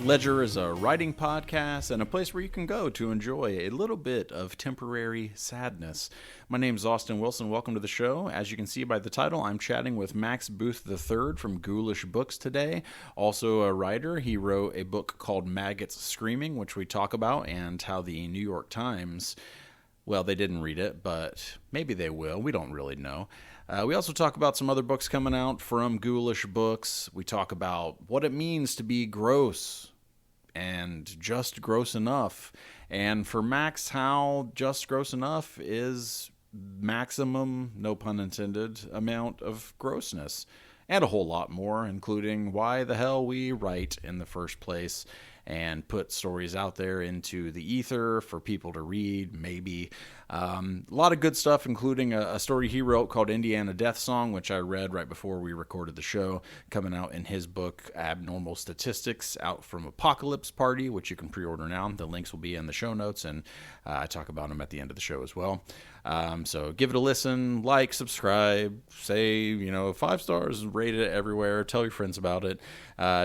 Ledger is a writing podcast and a place where you can go to enjoy a little bit of temporary sadness. My name is Austin Wilson. Welcome to the show. As you can see by the title, I'm chatting with Max Booth III from Ghoulish Books today. Also a writer. He wrote a book called Maggots Screaming, which we talk about, and how the New York Times, well, they didn't read it, but maybe they will. We don't really know. We also talk about some other books coming out from Ghoulish Books. We talk about what it means to be gross and just gross enough. And for Max, how just gross enough is maximum, no pun intended, amount of grossness. And a whole lot more, including why the hell we write in the first place and put stories out there into the ether for people to read, maybe. A lot of good stuff, including a story he wrote called Indiana Death Song, which I read right before we recorded the show, coming out in his book, Abnormal Statistics, out from Apocalypse Party, which you can pre-order now. The links will be in the show notes, and I talk about them at the end of the show as well. So give it a listen, like, subscribe, say, 5 stars, rate it everywhere, tell your friends about it.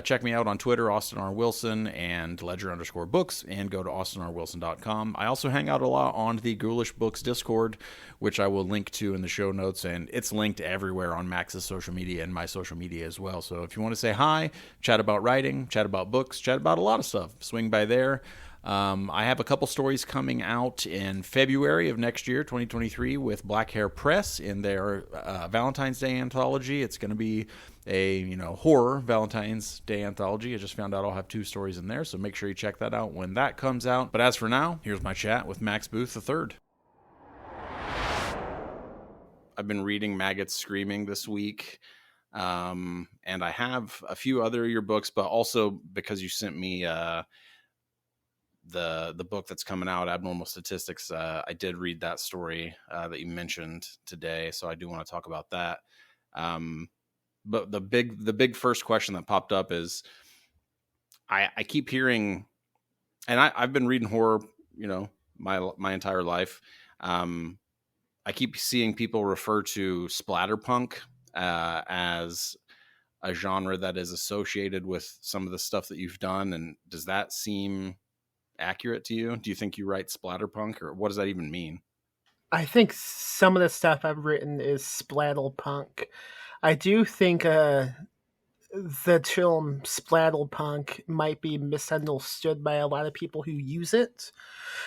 Check me out on Twitter, Austin R. Wilson, and Ledger_Books, and go to austinrwilson.com. I also hang out a lot on the Ghoulish Books Discord, which I will link to in the show notes, and it's linked everywhere on Max's social media and my social media as well. So if you want to say hi, chat about writing, chat about books, chat about a lot of stuff, swing by there. I have a couple stories coming out in February of next year, 2023, with Black Hair Press in their Valentine's Day anthology. It's going to be a horror Valentine's Day anthology. I just found out I'll have 2 stories in there, so make sure you check that out when that comes out. But as for now, here's my chat with Max Booth III. I've been reading Maggots Screaming this week, and I have a few other of your books, but also because you sent me the book that's coming out, Abnormal Statistics, I did read that story that you mentioned today, so I do want to talk about that. But the big first question that popped up is, I keep hearing, and I've been reading horror, my entire life. I keep seeing people refer to splatterpunk as a genre that is associated with some of the stuff that you've done, and does that seem accurate to you? Do you think you write splatterpunk, or what does that even mean? I think some of the stuff I've written is splatterpunk. I do think the term splatterpunk might be misunderstood by a lot of people who use it.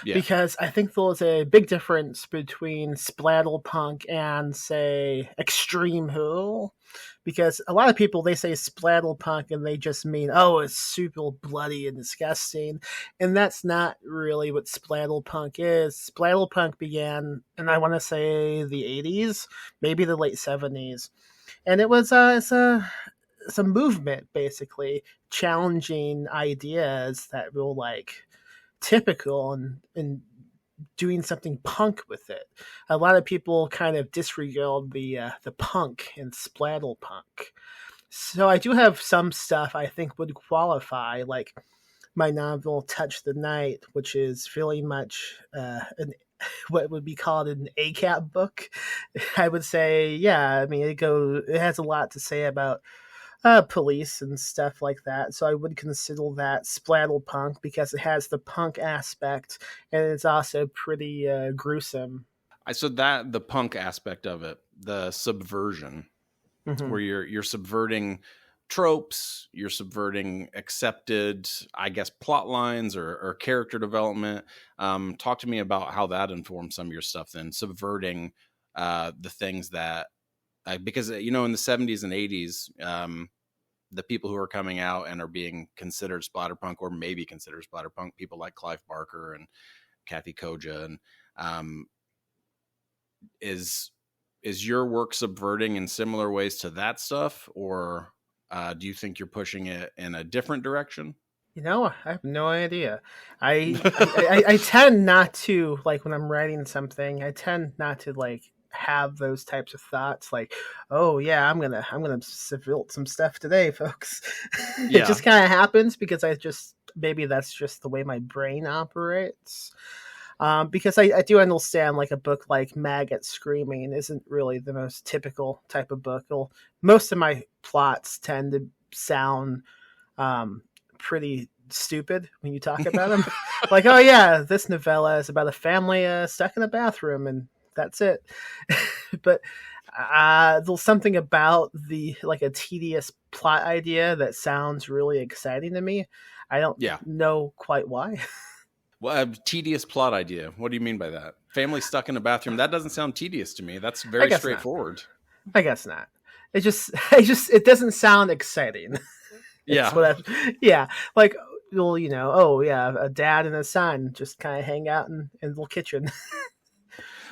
Yeah. Because I think there's a big difference between splatterpunk and, say, extreme horror. Because a lot of people, they say splatterpunk and they just mean, oh, it's super bloody and disgusting. And that's not really what splatterpunk is. Splatterpunk began, and I want to say the 80s, maybe the late 70s. And it was it's a movement, basically, challenging ideas that were typical and doing something punk with it. A lot of people kind of disregard the punk and splatterpunk. So I do have some stuff I think would qualify, like my novel Touch the Night, which is very much what would be called an ACAB book. I would say, yeah, I mean, it has a lot to say about police and stuff like that. So I would consider that splatterpunk because it has the punk aspect and it's also pretty gruesome. So that the punk aspect of it, the subversion, where you're subverting tropes, you're subverting accepted, I guess, plot lines or character development. Talk to me about how that informs some of your stuff then, subverting the things that, because, in the 70s and 80s, the people who are coming out and are being considered splatterpunk or maybe considered splatterpunk, people like Clive Barker and Kathy Koja, and is your work subverting in similar ways to that stuff, or do you think you're pushing it in a different direction? I have no idea. I tend not to, when I'm writing something, I tend not to have those types of thoughts oh yeah, I'm gonna subvert some stuff today, folks. Yeah. It just kind of happens because maybe that's just the way my brain operates. Because I do understand a book like Maggots Screaming isn't really the most typical type of book. Most of my plots tend to sound pretty stupid when you talk about them. Like, oh yeah, this novella is about a family stuck in a bathroom, and that's it. But there's something about the like a tedious plot idea that sounds really exciting to me. I don't Yeah. know quite why. Well, a tedious plot idea. What do you mean by that? Family stuck in a bathroom. That doesn't sound tedious to me. That's I very guess not. straightforward. I guess not. It doesn't sound exciting. It's Yeah. what yeah, like, well, oh yeah, a dad and a son just kind of hang out in the little kitchen.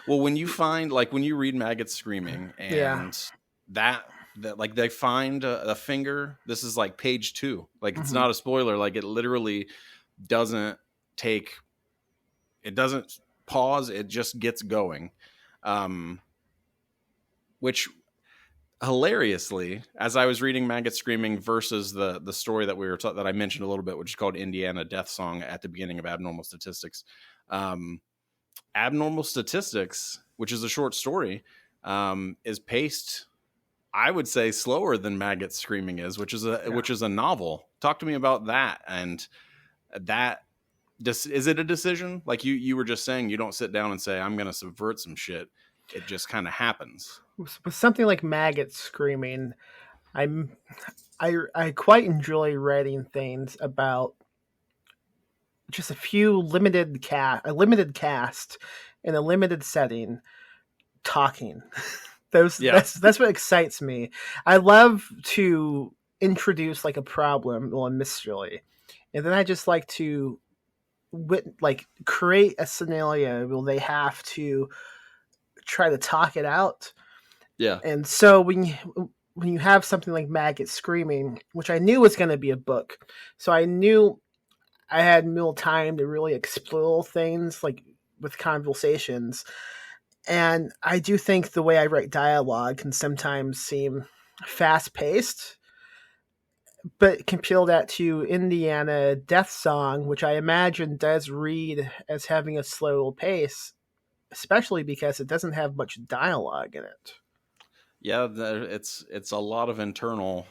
Well, when you find, like, when you read Maggots Screaming Yeah. and that like they find a finger, this is like page 2. Like, it's Hmm. not a spoiler. Like, it literally doesn't take, it doesn't pause. It just gets going. Which hilariously, as I was reading Maggot Screaming versus the story that that I mentioned a little bit, which is called Indiana Death Song at the beginning of Abnormal Statistics. Abnormal Statistics, which is a short story, is paced, I would say, slower than Maggot Screaming is, which is a novel. Talk to me about that. And that, is it a decision? Like you were just saying, you don't sit down and say, I'm going to subvert some shit. It just kind of happens. With something like Maggot Screaming, I quite enjoy writing things about just a limited cast in a limited setting talking. That's what excites me. I love to introduce like a problem or a mystery, and then I just like to create a scenario where they have to try to talk it out. Yeah. And so when you have something like Maggot Screaming, which I knew was going to be a book, so I knew I had more time to really explore things like with conversations. And I do think the way I write dialogue can sometimes seem fast paced, but compare that to Indiana Death Song, which I imagine does read as having a slow pace, especially because it doesn't have much dialogue in it. Yeah, it's a lot of internal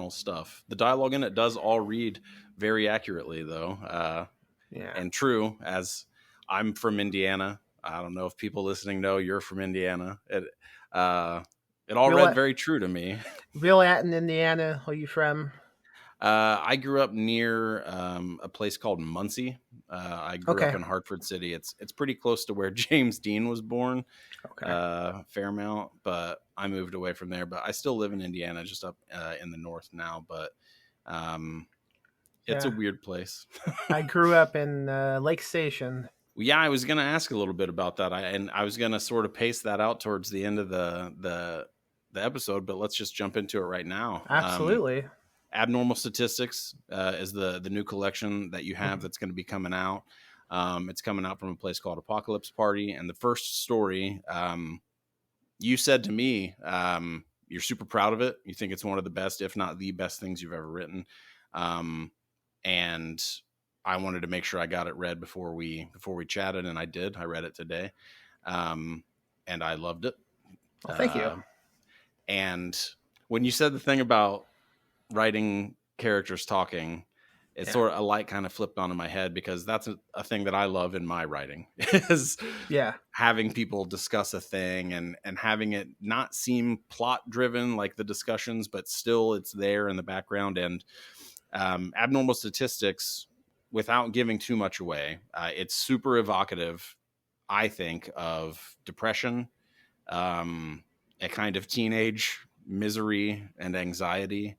stuff. The dialogue in it does all read very accurately, though, Yeah. and true. As I'm from Indiana, I don't know if people listening know you're from Indiana. It all read very true to me. Real Atten, Indiana. Are you from? I grew up near a place called Muncie. I grew up in Hartford City. It's pretty close to where James Dean was born. Okay. Fairmount, but I moved away from there. But I still live in Indiana, just up in the north now. But it's a weird place. I grew up in Lake Station. Yeah, I was going to ask a little bit about that. I was going to sort of pace that out towards the end of the episode, but let's just jump into it right now. Absolutely. Abnormal Statistics is the new collection that you have that's going to be coming out. It's coming out from a place called Apocalypse Party. And the first story, you said to me, you're super proud of it. You think it's one of the best, if not the best things you've ever written. And I wanted to make sure I got it read before we chatted, and I did. I read it today. And I loved it. Well, thank you. And when you said the thing about writing characters talking, it's sort of a light kind of flipped onto my head, because that's a thing that I love in my writing is having people discuss a thing and having it not seem plot driven like the discussions, but still it's there in the background. And Abnormal Statistics, without giving too much away, it's super evocative, I think, of depression, a kind of teenage misery and anxiety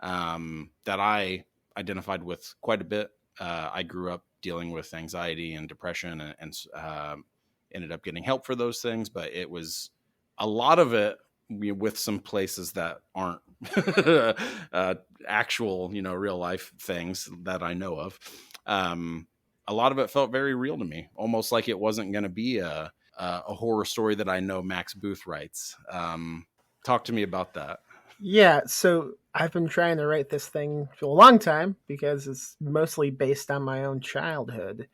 that I identified with quite a bit. I grew up dealing with anxiety and depression, and ended up getting help for those things. But it was a lot of it with some places that aren't actual, real life things that I know of. A lot of it felt very real to me, almost like it wasn't going to be a horror story that I know Max Booth writes. Talk to me about that. Yeah, so I've been trying to write this thing for a long time because it's mostly based on my own childhood.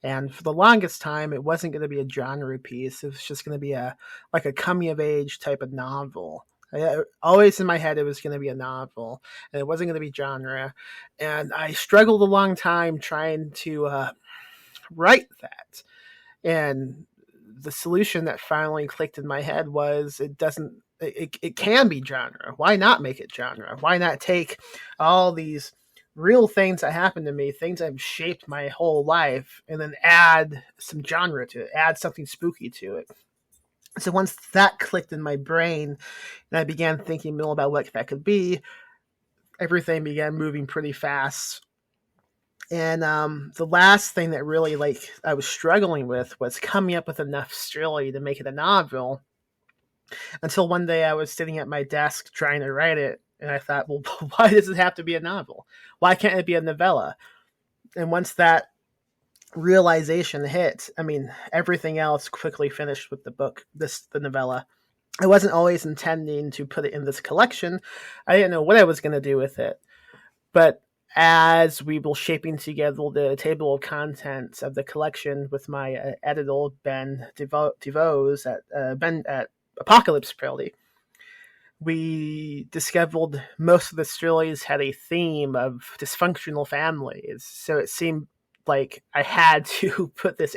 And for the longest time, it wasn't going to be a genre piece. It was just going to be a coming of age type of novel. Always in my head, it was going to be a novel, and it wasn't going to be genre. And I struggled a long time trying to write that. And the solution that finally clicked in my head was it can be genre. Why not make it genre? Why not take all these real things that happened to me, things that have shaped my whole life, and then add some genre to it, add something spooky to it. So once that clicked in my brain and I began thinking more about what that could be, everything began moving pretty fast. And the last thing that really I was struggling with was coming up with enough story to make it a novel. Until one day I was sitting at my desk trying to write it, and I thought, well, why does it have to be a novel? Why can't it be a novella? And once that realization hit, I mean, everything else quickly finished with the book, the novella. I wasn't always intending to put it in this collection. I didn't know what I was going to do with it. But as we were shaping together the table of contents of the collection with my editor, Ben DeVos, at Apocalypse Parody, we discovered most of the stories had a theme of dysfunctional families. So it seemed like I had to put this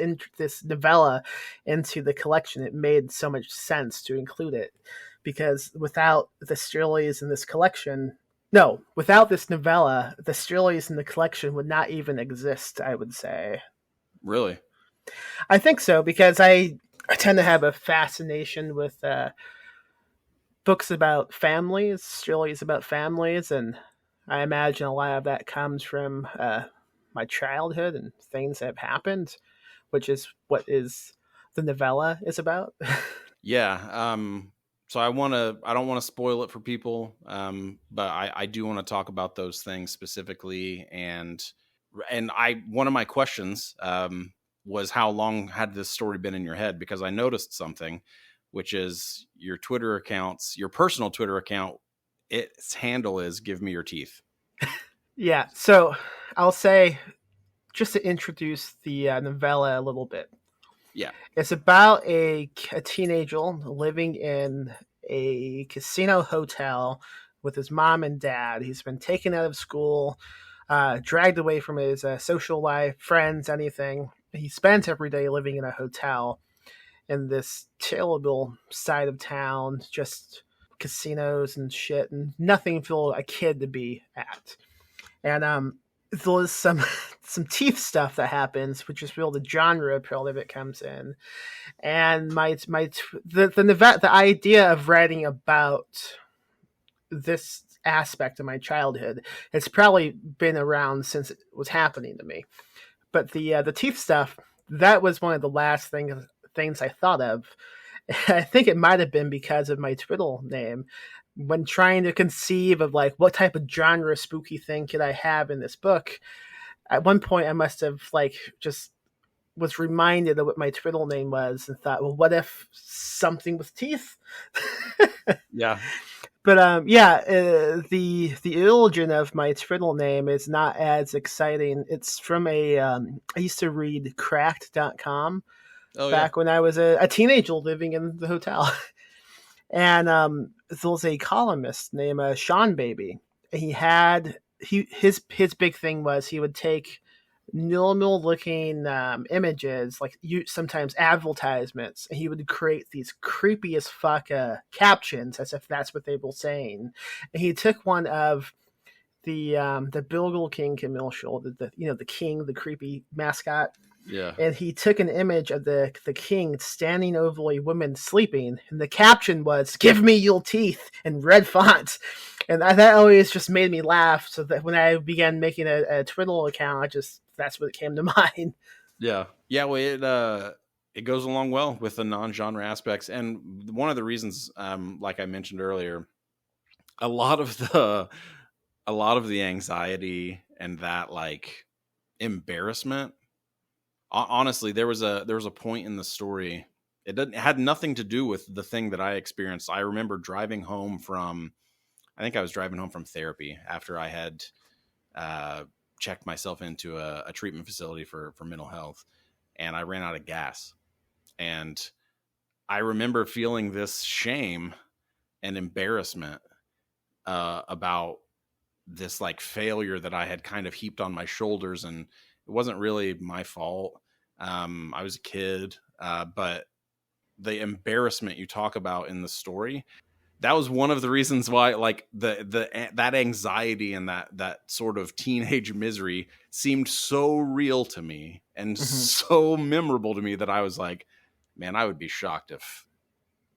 novella into the collection. It made so much sense to include it, because without the stories in this collection, no, without this novella, the stories in the collection would not even exist, I would say. Really? I think so, because I tend to have a fascination with books about families, stories about families, and I imagine a lot of that comes from my childhood and things that have happened, which is what is the novella is about. Yeah. So I don't want to spoil it for people, but I do want to talk about those things specifically. And one of my questions was, how long had this story been in your head? Because I noticed something, which is your Twitter accounts, your personal Twitter account, its handle is "Give Me Your Teeth." Yeah. So I'll say, just to introduce the novella a little bit. Yeah. It's about a teenager living in a casino hotel with his mom and dad. He's been taken out of school, dragged away from his social life, friends, anything. He spent every day living in a hotel in this terrible side of town, just casinos and shit, and nothing for a kid to be at. And there's some teeth stuff that happens, which is real the genre part of it comes in. And the idea of writing about this aspect of my childhood, it's probably been around since it was happening to me. But the teeth stuff, that was one of the last things I thought of. I think it might have been because of my Twitter name. When trying to conceive of like what type of genre spooky thing could I have in this book, at one point I must have just was reminded of what my Twitter name was and thought, well, what if something with teeth? Yeah. But the origin of my Twitter name is not as exciting. It's from I used to read Cracked.com back when I was a teenager living in the hotel. And there was a columnist named Sean Baby. His big thing was he would take normal looking images, like sometimes advertisements, and he would create these creepy as fuck captions as if that's what they were saying. And he took one of the Burger King commercial, the king, the creepy mascot. Yeah. And he took an image of the king standing over a woman sleeping, and the caption was "Give me your teeth" in red font. And that always just made me laugh. So that when I began making a Twitter account, that's what came to mind. Yeah. Yeah. Well, it goes along well with the non-genre aspects. And one of the reasons, like I mentioned earlier, a lot of the anxiety and that like embarrassment, honestly, there was a point in the story. It had nothing to do with the thing that I experienced. I remember driving home from therapy after I had checked myself into a treatment facility for mental health, and I ran out of gas. And I remember feeling this shame and embarrassment about this like failure that I had kind of heaped on my shoulders, and it wasn't really my fault. I was a kid, but the embarrassment you talk about in the story, that was one of the reasons why, like, that anxiety and that sort of teenage misery seemed so real to me and Mm-hmm. so memorable to me that I was like, man, I would be shocked if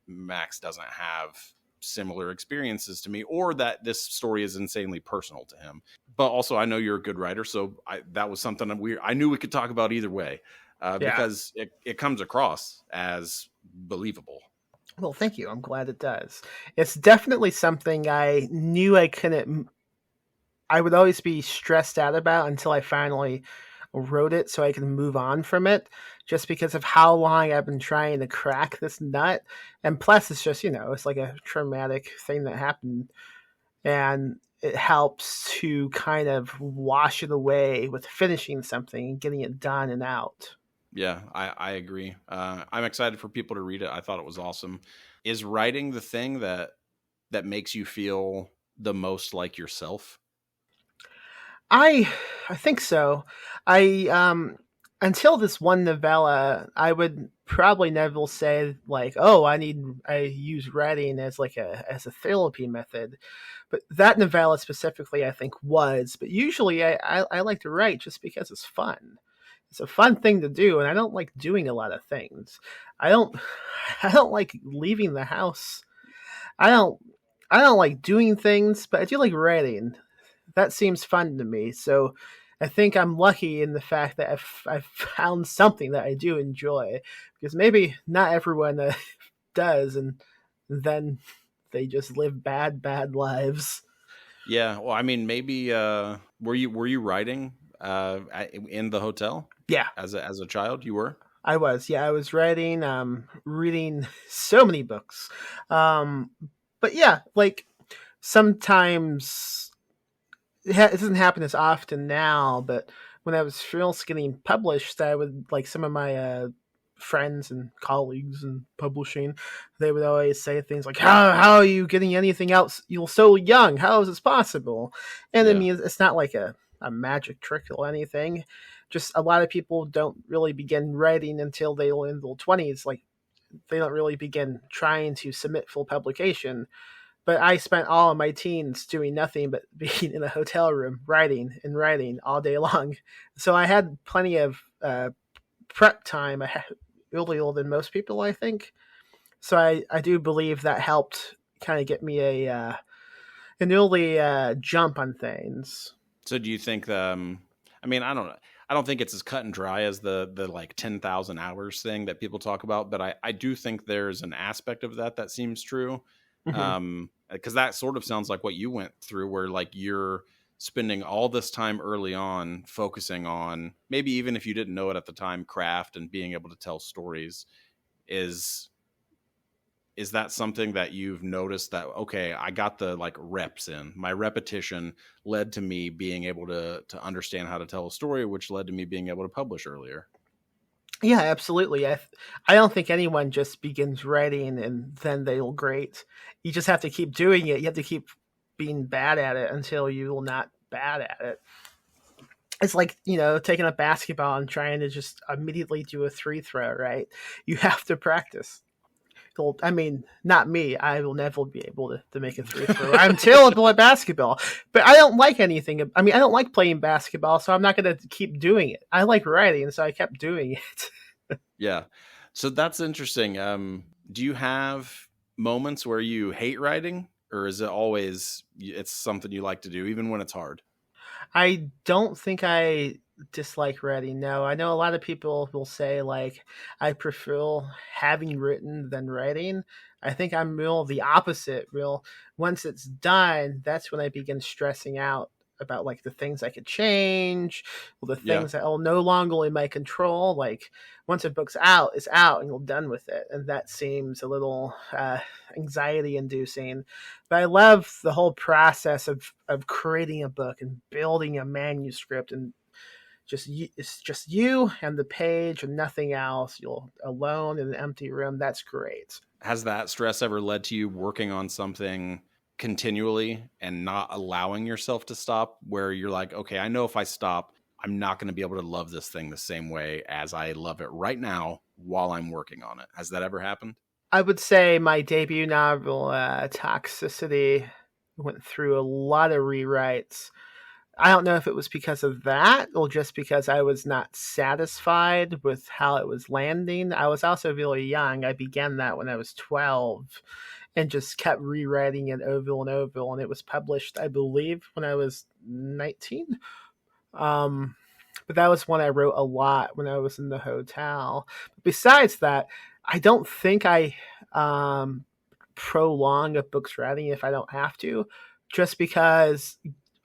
Max doesn't have similar experiences to me, or that this story is insanely personal to him. But also, I know you're a good writer, so that was something I knew we could talk about either way, Yeah. because it comes across as believable. Well, thank you. I'm glad it does. It's definitely something I knew I couldn't. I would always be stressed out about until I finally wrote it so I can move on from it, just because of how long I've been trying to crack this nut. And plus, it's just, it's like a traumatic thing that happened. And it helps to kind of wash it away with finishing something and getting it done and out. Yeah, I agree. I'm excited for people to read it. I thought it was awesome. Is writing the thing that makes you feel the most like yourself? I I think so. I until this one novella, I would probably never say like, oh, I use writing as like a therapy method. But that novella specifically, I think was. But usually, I like to write just because it's fun. It's a fun thing to do, and I don't like doing a lot of things. I don't I don't like leaving the house. I don't I don't like doing things, but I do like writing. That seems fun to me. So I think I'm lucky in the fact that I've found something that I do enjoy, because maybe not everyone does, and then they just live bad lives. Yeah, well, I mean, maybe were you writing in the hotel Yeah, as a child? You were? I was. Yeah, I was writing, reading so many books. Um, but yeah, like sometimes it doesn't happen as often now, but when I was first getting published, I would like some of my friends and colleagues in publishing, they would always say things like, how are you getting anything else? You're so young. How is this possible? And I Yeah. mean, it's not like a magic trick or anything. Just a lot of people don't really begin writing until they're in their 20s. Like, they don't really begin trying to submit for publication, but I spent all of my teens doing nothing but being in a hotel room, writing and writing all day long. So I had plenty of prep time earlier than most people, I think. So I do believe that helped kind of get me an early jump on things. So do you think I mean, I don't think it's as cut and dry as the like 10,000 hours thing that people talk about, but I do think there's an aspect of that seems true. Mm-hmm. Because that sort of sounds like what you went through, where like you're spending all this time early on focusing on, maybe even if you didn't know it at the time, craft and being able to tell stories. Is that something that you've noticed that, okay, I got the like reps in, my repetition led to me being able to understand how to tell a story, which led to me being able to publish earlier? Yeah, absolutely. I don't think anyone just begins writing and then they will great. You just have to keep doing it. You have to keep being bad at it until you will not bad at it. It's like, taking up basketball and trying to just immediately do a three throw, right? You have to practice. Well, I mean, not me. I will never be able to make a three throw. I'm terrible at basketball, but I don't like anything. I mean, I don't like playing basketball, so I'm not going to keep doing it. I like writing, so I kept doing it. Yeah. So that's interesting. Do you have moments where you hate writing, or is it always it's something you like to do even when it's hard? I don't think I dislike writing. No, I know a lot of people will say like I prefer having written than writing. I think I'm real the opposite. Real once it's done, that's when I begin stressing out about like the things I could change, or the Yeah. things that are no longer in my control. Like once a book's out, it's out, and you're done with it, and that seems a little anxiety inducing. But I love the whole process of creating a book and building a manuscript and It's just you and the page and nothing else. You're alone in an empty room. That's great. Has that stress ever led to you working on something continually and not allowing yourself to stop, where you're like, okay, I know if I stop, I'm not going to be able to love this thing the same way as I love it right now while I'm working on it? Has that ever happened? I would say my debut novel, Toxicity, went through a lot of rewrites. I don't know if it was because of that or just because I was not satisfied with how it was landing. I was also really young. I began that when I was 12 and just kept rewriting it over and over. And it was published, I believe, when I was 19. But that was when I wrote a lot when I was in the hotel. But besides that, I don't think I prolong a book's writing if I don't have to, just because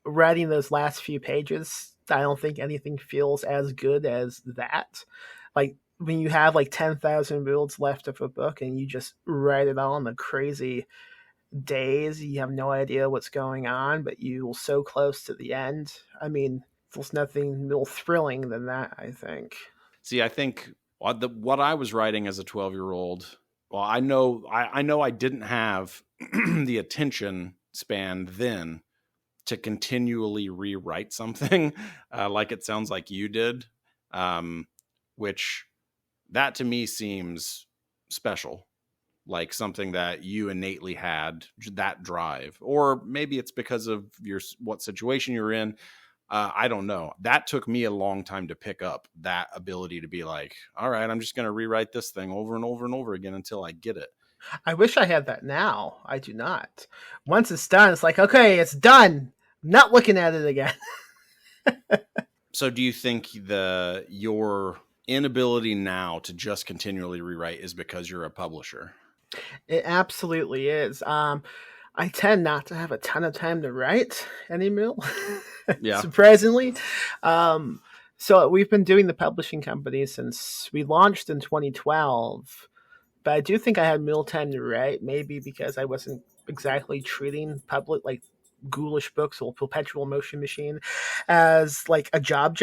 writing those last few pages, I don't think anything feels as good as that. Like when you have like 10,000 words left of a book and you just write it all in the crazy days, you have no idea what's going on, but you're so close to the end. I mean, there's nothing more thrilling than that, I think. See, I think what I was writing as a 12-year-old, well, I know I didn't have the attention span then to continually rewrite something like it sounds like you did, which that to me seems special, like something that you innately had that drive. Or maybe it's because of what situation you're in. I don't know. That took me a long time to pick up, that ability to be like, all right, I'm just going to rewrite this thing over and over and over again until I get it. I wish I had that now. I do not. Once it's done, it's like, okay, it's done. I'm not looking at it again. So do you think your inability now to just continually rewrite is because you're a publisher? It absolutely is. I tend not to have a ton of time to write anymore. Yeah. Surprisingly. So we've been doing the publishing company since we launched in 2012. But I do think I had more time to write, maybe because I wasn't exactly treating public like Ghoulish Books or Perpetual Motion Machine as like a job,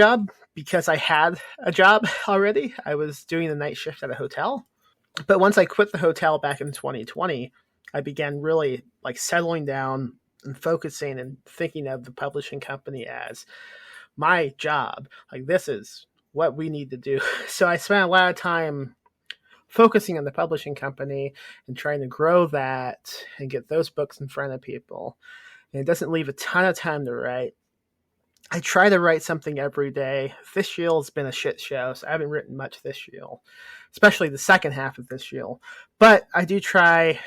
because I had a job already. I was doing the night shift at a hotel. But once I quit the hotel back in 2020, I began really like settling down and focusing and thinking of the publishing company as my job. Like, this is what we need to do. So I spent a lot of time focusing on the publishing company and trying to grow that and get those books in front of people. And it doesn't leave a ton of time to write. I try to write something every day. This year has been a shit show, so I haven't written much this year, especially the second half of this year. But I do try.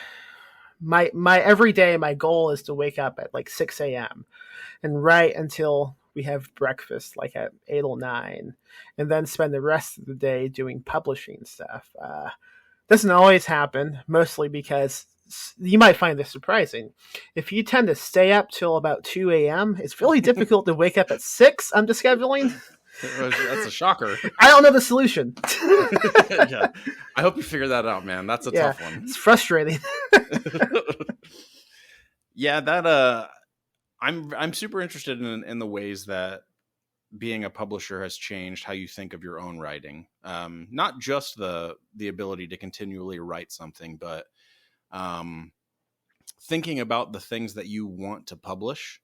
My every day, my goal is to wake up at like 6 a.m. and write until we have breakfast, like at 8 or 9, and then spend the rest of the day doing publishing stuff. Doesn't always happen, mostly because you might find this surprising. If you tend to stay up till about 2 a.m., it's really difficult to wake up at 6, I'm discovering. That's a shocker. I don't know the solution. Yeah. I hope you figure that out, man. That's a tough one. It's frustrating. Yeah, that I'm super interested in the ways that being a publisher has changed how you think of your own writing. Not just the ability to continually write something, but thinking about the things that you want to publish,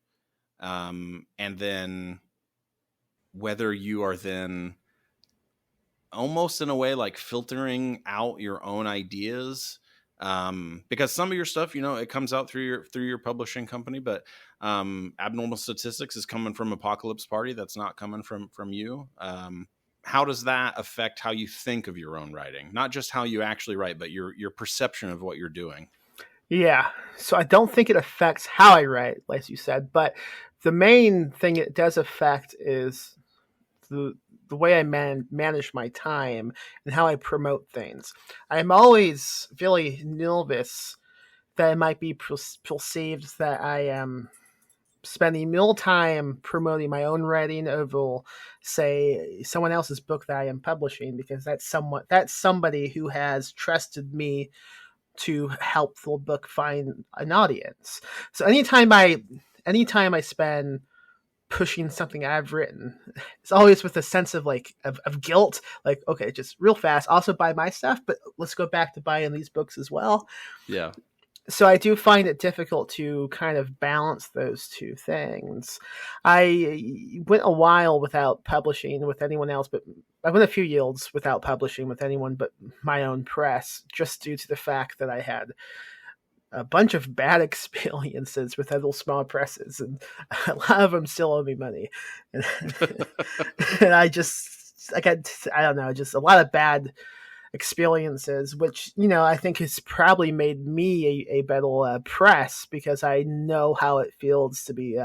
and then whether you are then almost in a way like filtering out your own ideas, because some of your stuff, it comes out through your publishing company, but Abnormal Statistics is coming from Apocalypse Party. That's not coming from you. How does that affect how you think of your own writing? Not just how you actually write, but your perception of what you're doing. Yeah. So I don't think it affects how I write, like you said, but the main thing it does affect is the way I manage my time and how I promote things. I'm always really nervous that it might be perceived that I am spending more time promoting my own writing over, say, someone else's book that I am publishing, because that's somebody who has trusted me to help the book find an audience. So anytime I spend pushing something I've written. It's always with a sense of like of guilt, like, okay, just real fast, also buy my stuff, but let's go back to buying these books as well. Yeah. So I do find it difficult to kind of balance those two things. I went a while without publishing with anyone else, but I went a few years without publishing with anyone but my own press, just due to the fact that I had a bunch of bad experiences with other small presses, and a lot of them still owe me money. And, and I don't know, just a lot of bad experiences, which, I think has probably made me a better press, because I know how it feels to be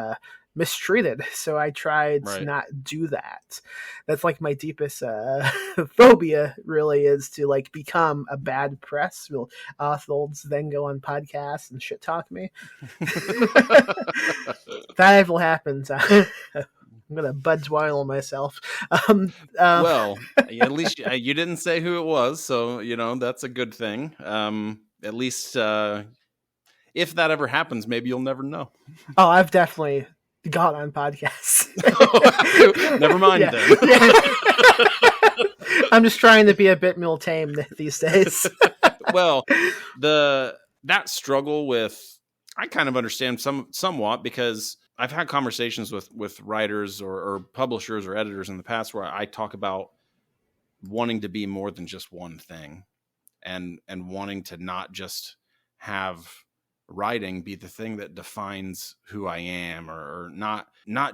mistreated. So I tried to not do that. That's like my deepest phobia, really, is to like become a bad press. Will authors then go on podcasts and shit talk me? That ever happens, I'm gonna Budweiser myself. Well, at least you didn't say who it was, so that's a good thing. At least if that ever happens, maybe you'll never know. Oh, I've definitely got on podcasts. Never mind then. Yeah. I'm just trying to be a bit more tame these days. Well, that struggle with, I kind of understand somewhat, because I've had conversations with writers or publishers or editors in the past where I talk about wanting to be more than just one thing, and wanting to not just have writing be the thing that defines who I am, or not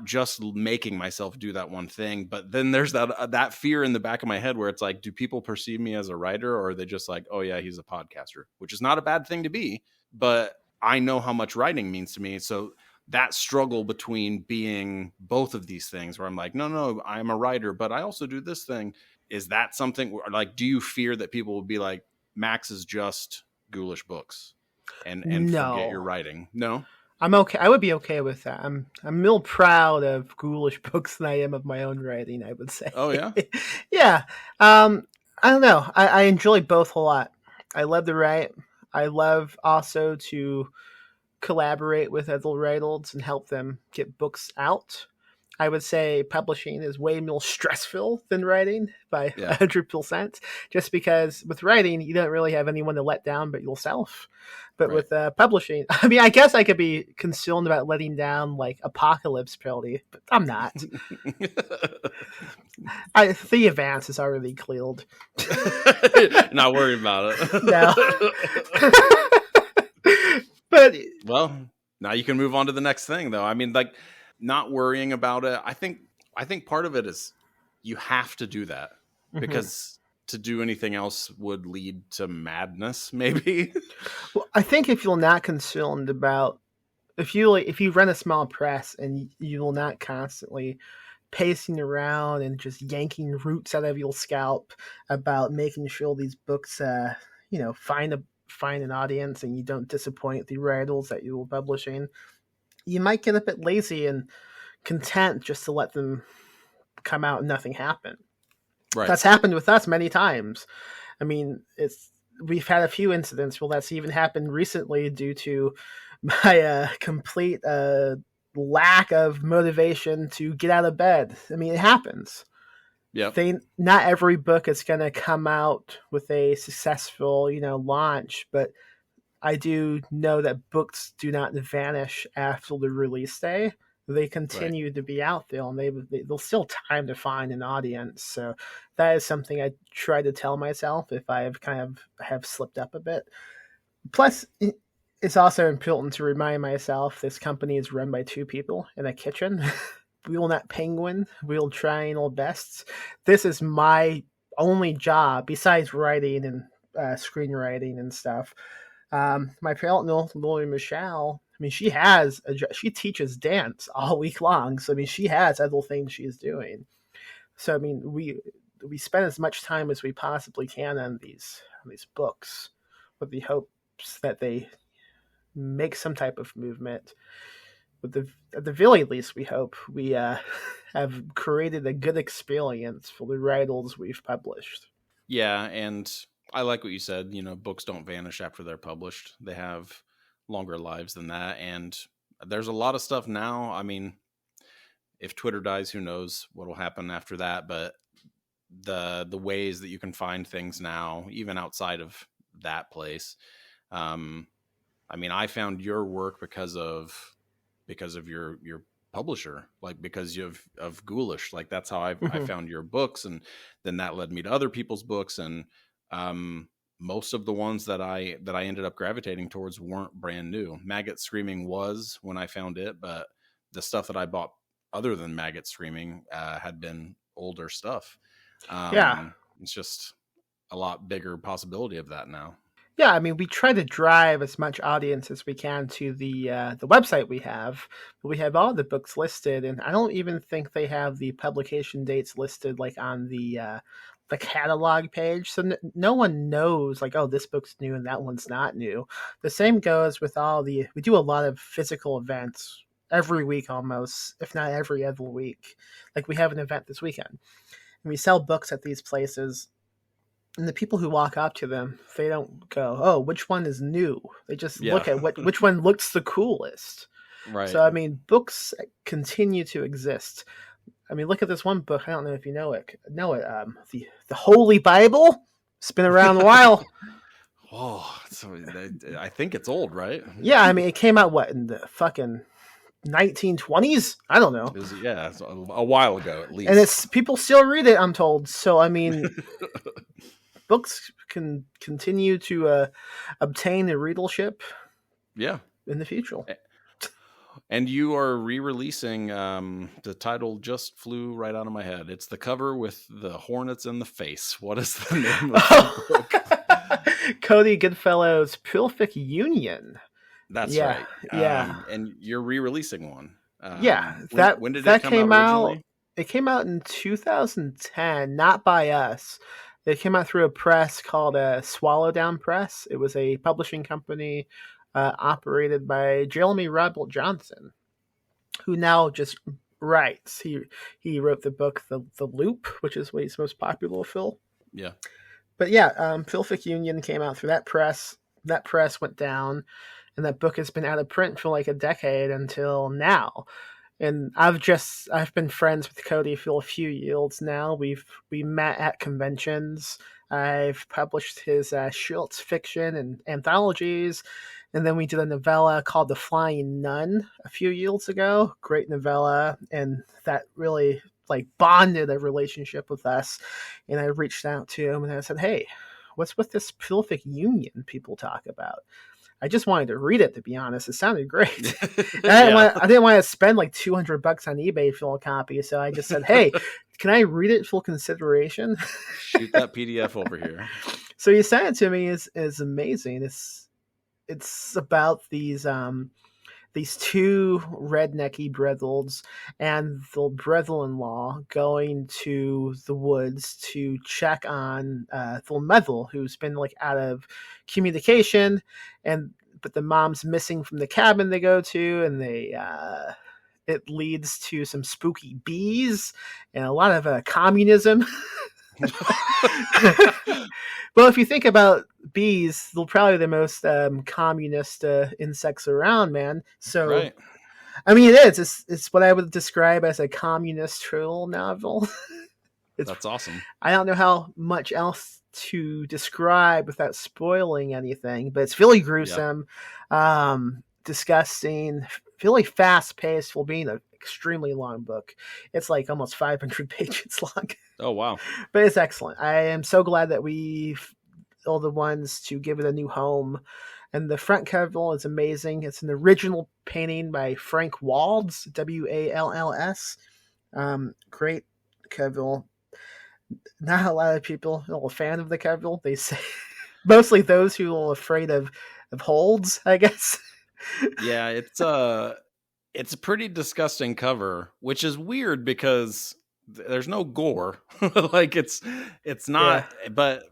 just making myself do that one thing. But then there's that fear in the back of my head where it's like, do people perceive me as a writer, or are they just like, oh yeah, he's a podcaster, which is not a bad thing to be, but I know how much writing means to me. So that struggle between being both of these things, where I'm like, no, I'm a writer, but I also do this thing. Is that something where, like, do you fear that people will be like, Max is just Ghoulish Books and No. forget your writing? No? I'm okay. I would be okay with that. I'm more proud of Ghoulish Books than I am of my own writing, I would say. Oh yeah? Yeah. I don't know. I enjoy both a lot. I love to write. I love also to collaborate with other writers and help them get books out. I would say publishing is way more stressful than writing by 100%, just because with writing, you don't really have anyone to let down but yourself. But with publishing, I mean, I guess I could be concerned about letting down like Apocalypse Penalty, but I'm not. The advance is already cleared. Not worried about it. No. But well, now you can move on to the next thing, though. I mean, like, not worrying about it. I think part of it is you have to do that, because to do anything else would lead to madness, maybe. Well, I think if you're not concerned about, if you run a small press and you will not constantly pacing around and just yanking roots out of your scalp about making sure these books, find an audience, and you don't disappoint the writers that you were publishing, you might get a bit lazy and content just to let them come out and nothing happen. Right. That's happened with us many times. I mean, we've had a few incidents where that's even happened recently due to my complete lack of motivation to get out of bed. I mean, it happens. Yeah. Not every book is going to come out with a successful, launch, but I do know that books do not vanish after the release day. They continue to be out there, and there's still time to find an audience. So that is something I try to tell myself if I have slipped up a bit. Plus, it's also important to remind myself this company is run by two people in a kitchen. We will not penguin. We will try our best. This is my only job besides writing and screenwriting and stuff. My partner, Lori Michelle, I mean, she teaches dance all week long. So, I mean, she has other things she's doing. So, I mean, we spend as much time as we possibly can on these books with the hopes that they make some type of movement. At the very least, we hope we have created a good experience for the writers we've published. Yeah, and I like what you said. Books don't vanish after they're published. They have longer lives than that. And there's a lot of stuff now. I mean, if Twitter dies, who knows what will happen after that? But the ways that you can find things now, even outside of that place. I mean, I found your work because of your publisher, like because of Ghoulish. Like that's how I Mhm. found your books, and then that led me to other people's books, and most of the ones that I ended up gravitating towards weren't brand new. Maggot Screaming was when I found it, but the stuff that I bought other than Maggot Screaming had been older stuff. Yeah. It's just a lot bigger possibility of that now. Yeah, I mean, we try to drive as much audience as we can to the website we have. But we have all the books listed, and I don't even think they have the publication dates listed like on the catalog page. So no one knows like, oh, this book's new and that one's not new. The same goes with all the. We do a lot of physical events every week, almost, if not every other week. Like we have an event this weekend, and we sell books at these places, and the people who walk up to them, they don't go, "Oh, which one is new?" They just Yeah. look at which one looks the coolest. Right. So I mean, books continue to exist. I mean, look at this one book. I don't know if you know it. The Holy Bible. It's been around a while. Oh, so I think it's old, right? Yeah, I mean, it came out what in the fucking 1920s? I don't know. Yeah, it's a while ago at least. And it's people still read it, I'm told. So I mean, books can continue to obtain a readership. Yeah, in the future. And you are re-releasing the title just flew right out of my head. It's the cover with the hornets in the face. What is the name of the book? Cody Goodfellow's Prolific Union. That's yeah, right. Yeah. And you're re-releasing one. When did it come out originally? It came out in 2010, not by us. It came out through a press called Swallowdown Press. It was a publishing company operated by Jeremy Robert Johnson, who now just writes. He wrote the book The Loop, which is what he's most popular for. Yeah. But yeah, Prolific Union came out through that press. That press went down, and that book has been out of print for like a decade until now. And I've been friends with Cody for a few years now. We met at conventions. I've published his short fiction and anthologies, and then we did a novella called The Flying Nun a few years ago. Great novella, and that really like bonded a relationship with us. And I reached out to him and I said, "Hey, what's with this Prolific Union people talk about?" I just wanted to read it, to be honest. It sounded great. I didn't want to spend like $200 on eBay for a copy, so I just said, "Hey, can I read it for consideration?" Shoot that PDF over here. So he sent it to me. Is amazing. It's about these two rednecky brothers and the brother-in-law going to the woods to check on the mother, who's been like out of communication, but the mom's missing from the cabin they go to, and it leads to some spooky bees and a lot of communism. Well, if you think about bees, they're probably the most communist insects around, man. So, right. I mean, it is. It's what I would describe as a communist troll novel. That's awesome. I don't know how much else to describe without spoiling anything, but it's really gruesome, disgusting, really fast-paced for being an extremely long book. It's like almost 500 pages long. Oh, wow. But it's excellent. I am so glad that we've all the ones to give it a new home. And the front cover is amazing. It's an original painting by Frank Walls, Walls. Great cover. Not a lot of people are a fan of the cover. They say mostly those who are afraid of holds, I guess. Yeah, it's a pretty disgusting cover, which is weird because there's no gore. Like it's not, but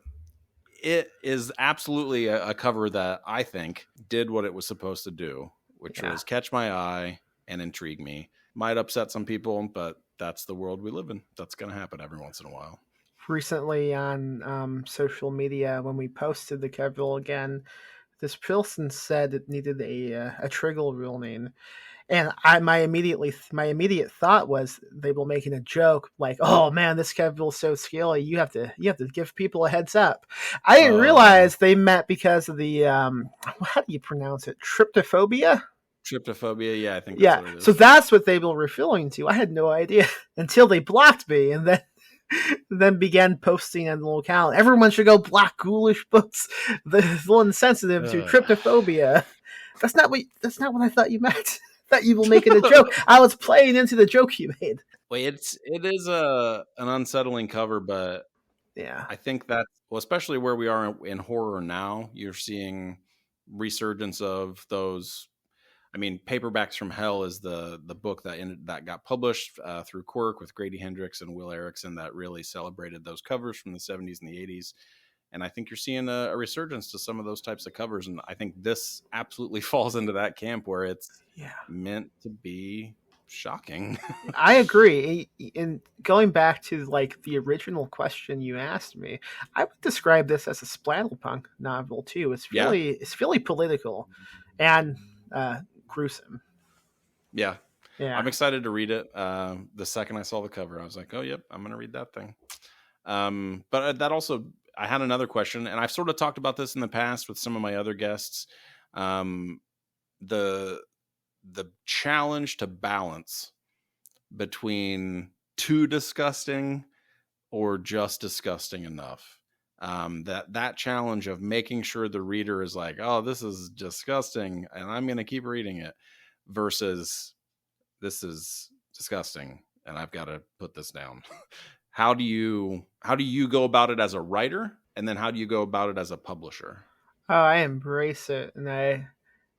it is absolutely a cover that I think did what it was supposed to do, which was catch my eye and intrigue me. Might upset some people, but that's the world we live in. That's going to happen every once in a while. Recently on social media, when we posted the cover again, this person said it needed a trigger warning. And my immediate thought was they were making a joke like, "Oh man, this Kevil's so scaly. You have to give people a heads up." I didn't realize they meant because of the how do you pronounce it? Tryptophobia. Tryptophobia, yeah, I think that's Yeah, what it is. so that's what they were referring to. I had no idea until they blocked me, and then began posting on the little account. Everyone should go block Ghoulish Books. The one sensitive to tryptophobia. That's not what I thought you meant. I thought you were making a joke. I was playing into the joke you made. Well, it is an unsettling cover, but yeah, I think that, well, especially where we are in horror now, you're seeing resurgence of those. I mean, Paperbacks from Hell is the book that got published through Quirk with Grady Hendrix and Will Erickson that really celebrated those covers from the 70s and the 80s. And I think you're seeing a resurgence to some of those types of covers. And I think this absolutely falls into that camp where it's meant to be shocking. I agree. And going back to like the original question you asked me, I would describe this as a splatterpunk novel too. It's really political and gruesome. Yeah. I'm excited to read it. The second I saw the cover, I was like, oh, yep, I'm going to read that thing. But that also, I had another question, and I've sort of talked about this in the past with some of my other guests. The challenge to balance between too disgusting or just disgusting enough. That challenge of making sure the reader is like, oh, this is disgusting and I'm going to keep reading it, versus this is disgusting and I've got to put this down. How do you go about it as a writer, and then how do you go about it as a publisher? Oh, I embrace it, and I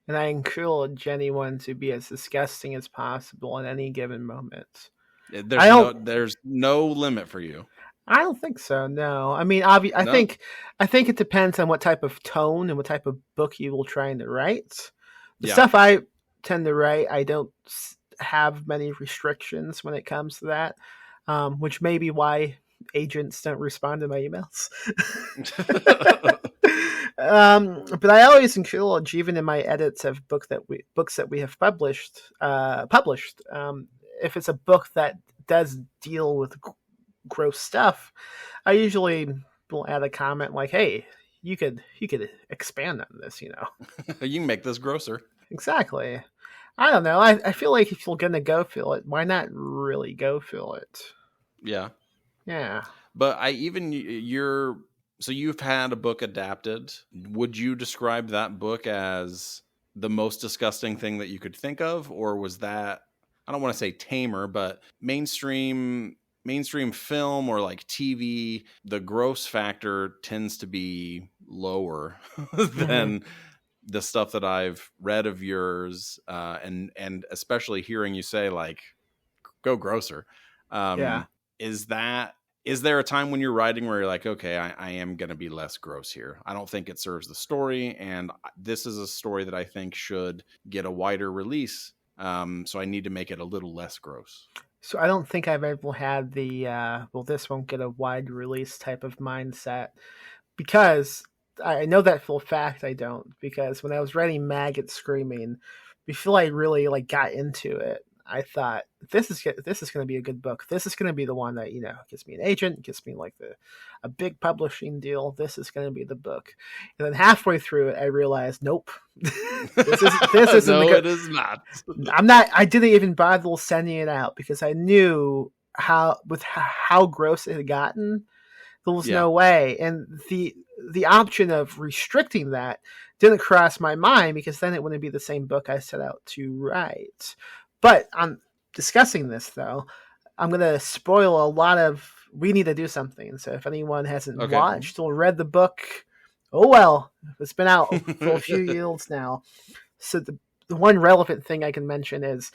encourage anyone to be as disgusting as possible at any given moment. There's no limit for you. I don't think so. No, I mean, I think it depends on what type of tone and what type of book you will try to write. The stuff I tend to write, I don't have many restrictions when it comes to that, which may be why agents don't respond to my emails. But I always encourage, even in my edits of books that we have published, if it's a book that does deal with gross stuff, I usually will add a comment like, "Hey, you could expand on this, you know." You can make this grosser. Exactly. I don't know. I feel like if you're gonna go for it, why not really go for it? Yeah. Yeah. But so you've had a book adapted. Would you describe that book as the most disgusting thing that you could think of, or was that, I don't want to say tamer, but mainstream film or like TV, the gross factor tends to be lower than the stuff that I've read of yours, and especially hearing you say like, go grosser. Is there a time when you're writing where you're like, okay, I am going to be less gross here? I don't think it serves the story, and this is a story that I think should get a wider release, so I need to make it a little less gross. So I don't think I've ever had the this won't get a wide release type of mindset, because I know that for a fact I don't, because when I was writing Maggots Screaming, before I really like got into it, I thought this is going to be a good book. This is going to be the one that, you know, gets me an agent, gets me like a big publishing deal. This is going to be the book. And then halfway through it, I realized, nope, this isn't. No, it is not. I didn't even bother sending it out because I knew how gross it had gotten. There was no way, and the option of restricting that didn't cross my mind, because then it wouldn't be the same book I set out to write. But on discussing this, though, I'm going to spoil a lot of We Need to Do Something. So if anyone hasn't watched or read the book, oh well, it's been out for a few years now. So the one relevant thing I can mention is,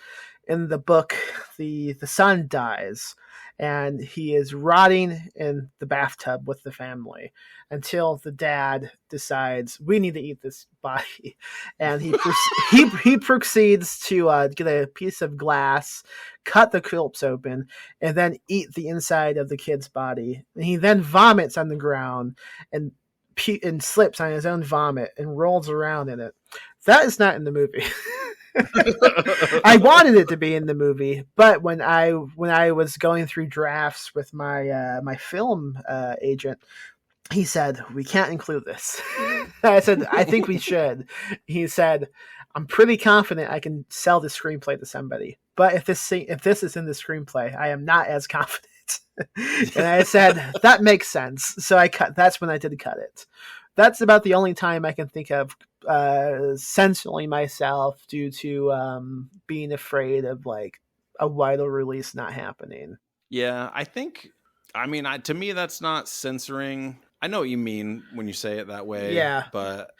in the book, the son dies, and he is rotting in the bathtub with the family until the dad decides, we need to eat this body. And he proceeds to get a piece of glass, cut the corpse open, and then eat the inside of the kid's body. And he then vomits on the ground and slips on his own vomit and rolls around in it. That is not in the movie. I wanted it to be in the movie, but when I was going through drafts with my my film agent, he said we can't include this. I said I think we should. He said I'm pretty confident I can sell the screenplay to somebody, but if this is in the screenplay, I am not as confident. And I said that makes sense, so I cut. That's when I did cut it. That's about the only time I can think of censoring myself due to being afraid of like a wider release not happening. Yeah, I mean, to me, that's not censoring. I know what you mean when you say it that way. Yeah. But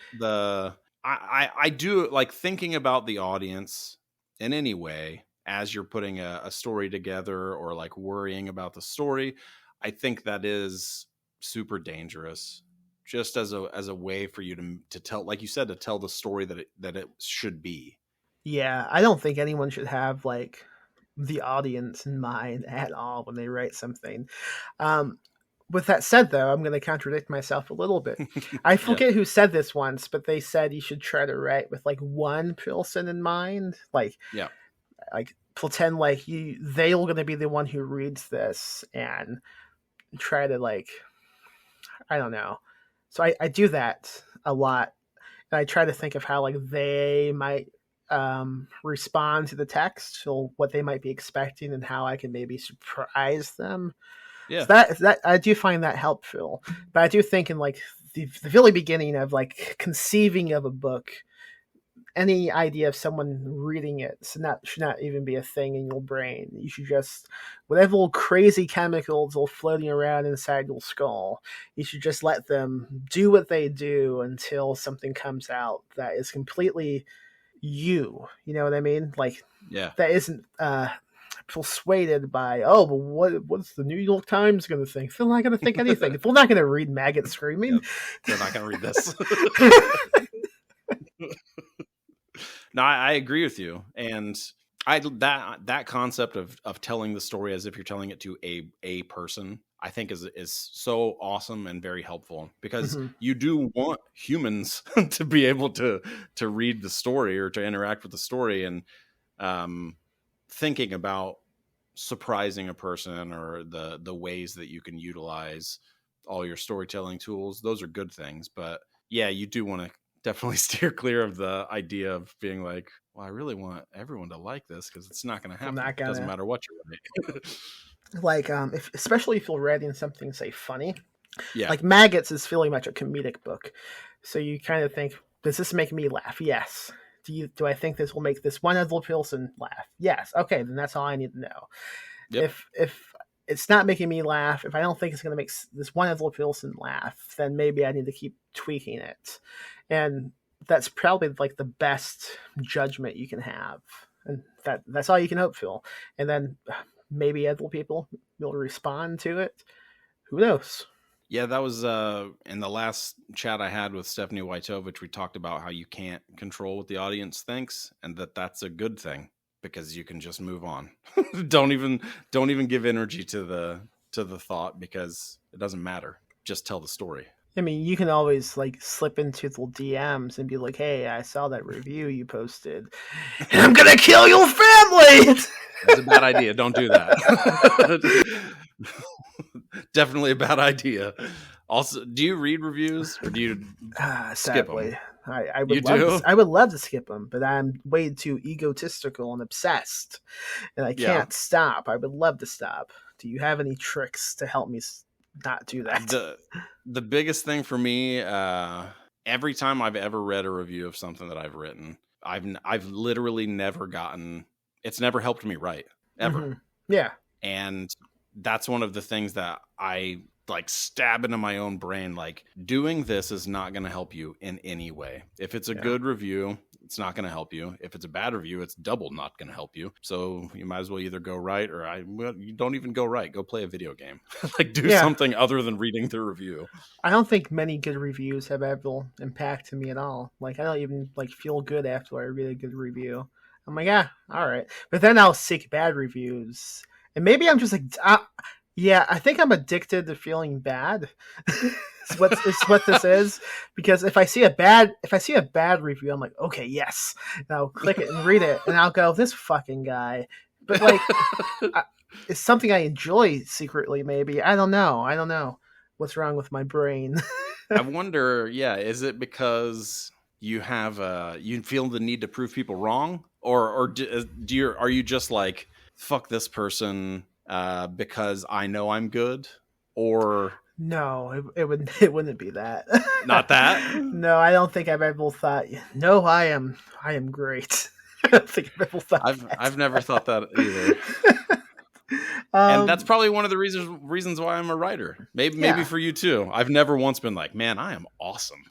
I do like thinking about the audience in any way as you're putting a story together or like worrying about the story. I think that is super dangerous, just as a way for you to tell, like you said, to tell the story that it should be. Yeah, I don't think anyone should have like the audience in mind at all when they write something. With that said, though, I'm going to contradict myself a little bit. I forget who said this once, but they said you should try to write with like one person in mind, like pretend like they're going to be the one who reads this and try to like, I don't know. So I do that a lot, and I try to think of how like they might respond to the text or what they might be expecting and how I can maybe surprise them. Yeah, So that I do find that helpful, but I do think in like the very beginning of like conceiving of a book, any idea of someone reading it should not even be a thing in your brain. You should just whatever little crazy chemicals are floating around inside your skull, you should just let them do what they do until something comes out that is completely you. You know what I mean? Like that isn't persuaded by but what's the New York Times going to think? They're not going to think anything. If we're not going to read maggots screaming, they're not going to read this. No, I agree with you, and that concept of telling the story as if you're telling it to a person, I think is so awesome and very helpful, because you do want humans to be able to read the story or to interact with the story, and thinking about surprising a person or the ways that you can utilize all your storytelling tools. Those are good things, but yeah, you do want to definitely steer clear of the idea of being like, well, I really want everyone to like this, because it's not going to happen. It doesn't matter what you're writing. Like especially if you're writing something, say, funny. Yeah, like Maggots is fairly much a comedic book, so you kind of think, does this make me laugh? Yes. Do I think this will make this one other person laugh? Yes. Okay, then that's all I need to know. Yep. If it's not making me laugh, if I don't think it's going to make this one other person laugh, then maybe I need to keep tweaking it. And that's probably like the best judgment you can have, and that's all you can hope for. And then maybe other people will respond to it. Who knows? Yeah, that was in the last chat I had with Stephanie Wojtovich. We talked about how you can't control what the audience thinks, and that's a good thing, because you can just move on. don't even give energy to the thought, because it doesn't matter. Just tell the story. I mean, you can always like slip into the DMs and be like, "Hey, I saw that review you posted, and I'm gonna kill your family." That's a bad idea. Don't do that. Definitely a bad idea. Also, do you read reviews, or do you skip them? I would love to skip them, but I'm way too egotistical and obsessed, and I can't stop. I would love to stop. Do you have any tricks to help me not do that? The biggest thing for me, every time I've ever read a review of something that I've written, I've literally never gotten. It's never helped me write ever. Mm-hmm. Yeah, and that's one of the things that I like stab into my own brain. Like, doing this is not going to help you in any way. If it's a good review, it's not going to help you. If it's a bad review, it's double not going to help you. So you might as well either go write, or you don't even go write. Go play a video game. Like, do something other than reading the review. I don't think many good reviews have ever impacted me at all. Like, I don't even like feel good after I read a good review. I'm like, all right. But then I'll seek bad reviews. And maybe I'm just like, Yeah, I think I'm addicted to feeling bad. It's what this is, because if I see a bad review, I'm like, okay, yes, and I'll click it and read it, and I'll go, this fucking guy. But like, I, it's something I enjoy secretly. Maybe I don't know. I don't know what's wrong with my brain. I wonder, yeah, is it because you have you feel the need to prove people wrong, or are you just like, fuck this person because I know I'm good, or No, it wouldn't be that. not that? No, I don't think I've ever thought. No, I am great. I don't think I've ever thought I've never thought that either. that. And that's probably one of the reasons why I'm a writer. Maybe Yeah. for you too. I've never once been like, man, I am awesome.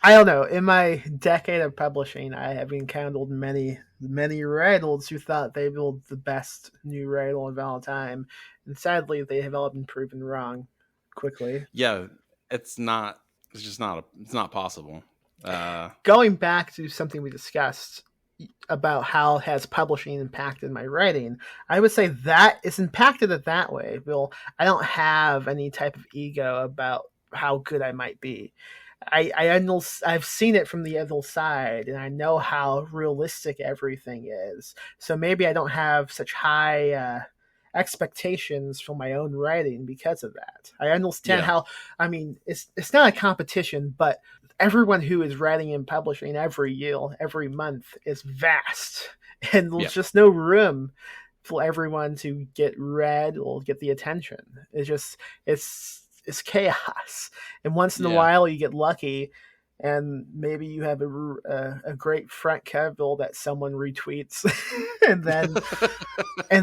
I don't know. In my decade of publishing, I have encountered many writers who thought they were the best new writer of all time, and sadly, they have all been proven wrong quickly. Yeah, it's not. It's just not. It's not possible. Going back to something we discussed about how has publishing impacted my writing, I would say that it's impacted it that way. Well, I don't have any type of ego about how good I might be. I've seen it from the other side, and I know how realistic everything is. So maybe I don't have such high expectations for my own writing because of that. I understand how. I mean, it's not a competition, but everyone who is writing and publishing every year, every month is vast, and there's just no room for everyone to get read or get the attention. It's chaos, and once in a while you get lucky, and maybe you have a great front cover that someone retweets, and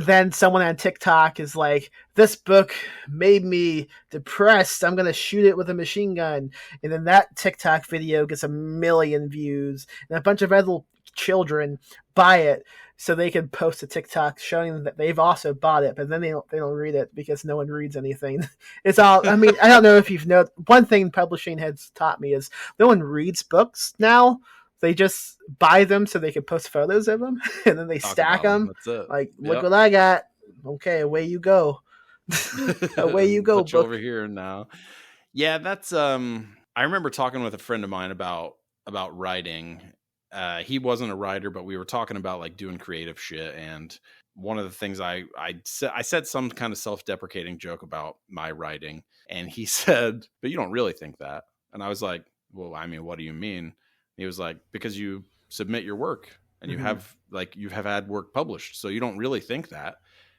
then someone on TikTok is like, "This book made me depressed. I'm gonna shoot it with a machine gun," and then that TikTok video gets 1 million views, and a bunch of other children buy it so they can post a TikTok showing them that they've also bought it, but then they don't read it because no one reads anything. It's all. I mean, I don't know if you've known. One thing publishing has taught me is no one reads books now. They just buy them so they can post photos of them, and then they stack them. That's it. Like, look what I got. Okay, away you go. Away you go. Put you over here now. Yeah, that's. I remember talking with a friend of mine about writing. He wasn't a writer, but we were talking about like doing creative shit. And one of the things I said some kind of self-deprecating joke about my writing, and he said, "But you don't really think that." And I was like, "Well, I mean, what do you mean?" He was like, "Because you submit your work and you have had work published, so you don't really think that."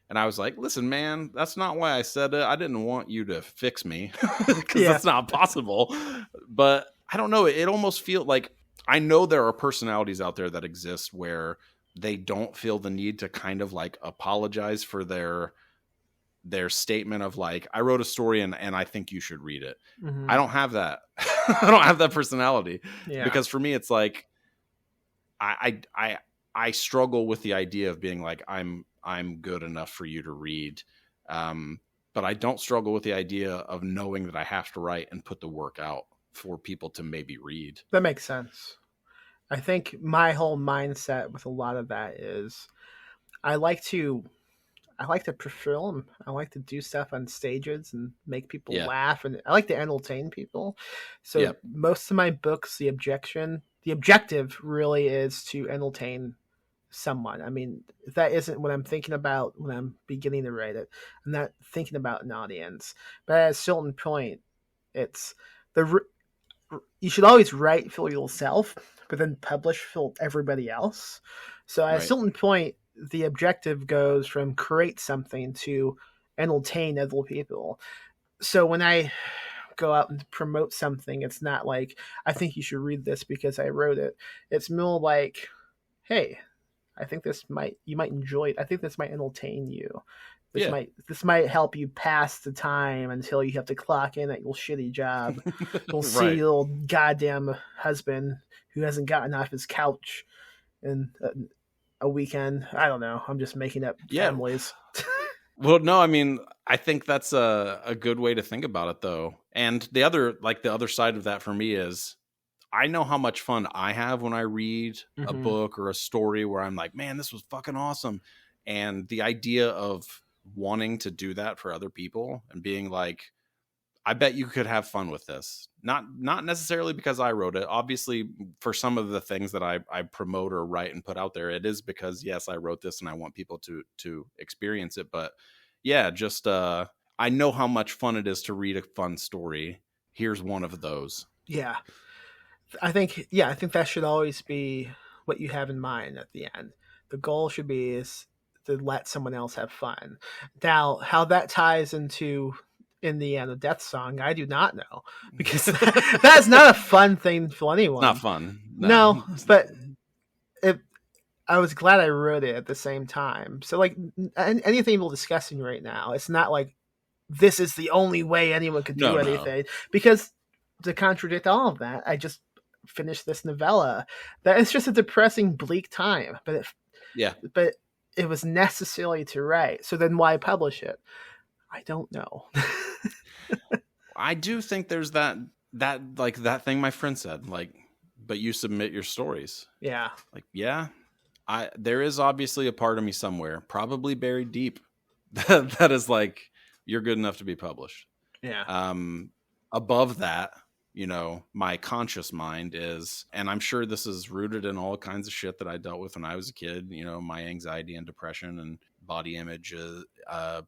And I was like, "Listen, man, that's not why I said it. I didn't want you to fix me because that's not possible." But I don't know. It almost feels like, I know there are personalities out there that exist where they don't feel the need to kind of like apologize for their statement of like, I wrote a story and I think you should read it. I don't have that. I don't have that personality because for me, it's like, I struggle with the idea of being like, I'm good enough for you to read. But I don't struggle with the idea of knowing that I have to write and put the work out for people to maybe read. That makes sense. I think my whole mindset with a lot of that is I like to perform. I like to do stuff on stages and make people laugh, and I like to entertain people. So most of my books, the objective really is to entertain someone. I mean, that isn't what I'm thinking about when I'm beginning to write it. I'm not thinking about an audience, but at a certain point, it's you should always write for yourself, but then publish for everybody else. So at a certain point, the objective goes from create something to entertain other people. So when I go out and promote something, it's not like, I think you should read this because I wrote it. It's more like, hey, I think you might enjoy it. I think this might entertain you. This might help you pass the time until you have to clock in at your shitty job. You'll see your goddamn husband who hasn't gotten off his couch in a weekend. I don't know. I'm just making up families. Well, no, I mean, I think that's a good way to think about it, though. And the other side of that for me is, I know how much fun I have when I read a book or a story where I'm like, man, this was fucking awesome. And the idea of wanting to do that for other people and being like, I bet you could have fun with this. Not necessarily because I wrote it. Obviously, for some of the things that I promote or write and put out there, it is because, yes, I wrote this and I want people to experience it. But yeah, just I know how much fun it is to read a fun story. Here's one of those. Yeah. I think that should always be what you have in mind at the end. The goal should be is to let someone else have fun. Now, how that ties into in the end, a death song, I do not know, because that's not a fun thing for anyone. It's not fun. No, but I was glad I wrote it at the same time. So, like, anything we're discussing right now, it's not like this is the only way anyone could do anything. Because to contradict all of that, I just finished this novella. That it's just a depressing, bleak time. But it was necessary to write. So then why publish it? I don't know. I do think there's that thing my friend said, like, but you submit your stories. Yeah. Like, yeah, there is obviously a part of me somewhere, probably buried deep, that is like, you're good enough to be published. Yeah. Above that, my conscious mind is, and I'm sure this is rooted in all kinds of shit that I dealt with when I was a kid, my anxiety and depression and body image